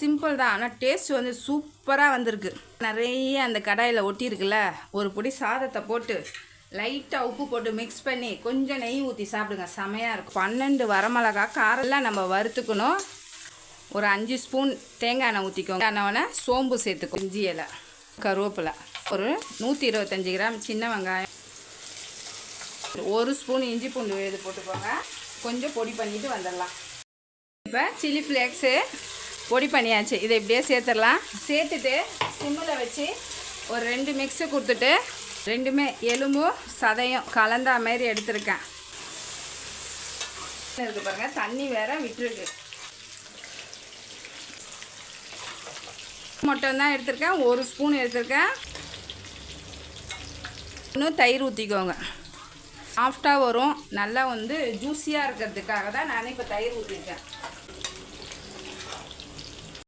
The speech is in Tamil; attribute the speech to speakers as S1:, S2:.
S1: சிம்பிள் தான், ஆனால் டேஸ்ட் வந்து சூப்பராக வந்திருக்கு. நிறைய அந்த கடாயில் ஒட்டியிருக்குல்ல, ஒரு பொடி சாதத்தை போட்டு லைட்டாக உப்பு போட்டு மிக்ஸ் பண்ணி கொஞ்சம் நெய் ஊற்றி சாப்பிடுங்க, செமையாக இருக்கும். 12 வரமிளகா காரெல்லாம் நம்ம வறுத்துக்கணும். ஒரு 5 ஸ்பூன் தேங்காய் எண்ணெய் ஊற்றிக்கோங்க. எண்ணெய் சோம்பு சேர்த்துக்கோ, இஞ்சி இலை, கருவேப்பிலை, ஒரு 125 கிராம் சின்ன வெங்காயம், 1 ஸ்பூன் இஞ்சி பூண்டு விழுது போட்டுக்கோங்க. கொஞ்சம் பொடி பண்ணிவிட்டு வந்துடலாம். இப்போ சில்லி ஃப்ளேக்ஸு பொடி பண்ணியாச்சு, இதை இப்படியே சேர்த்துடலாம். சேர்த்துட்டு சிம்மில் வச்சு ஒரு 2 மிக்ஸு கொடுத்துட்டு, ரெண்டுமே எலும்பும் சதையும் கலந்தா மாதிரி எடுத்துருக்கேன். இருக்குது பாருங்கள், தண்ணி வேறு விட்டுருக்கு. மட்டும்தான் எடுத்திருக்கேன், 1 ஸ்பூன் எடுத்திருக்கேன். இன்னும் தயிர் ஊற்றிக்கோங்க, சாஃப்டாக வரும். நல்லா வந்து ஜூஸியாக இருக்கிறதுக்காக தான் நான் இப்போ தயிர் ஊற்றிருக்கேன்.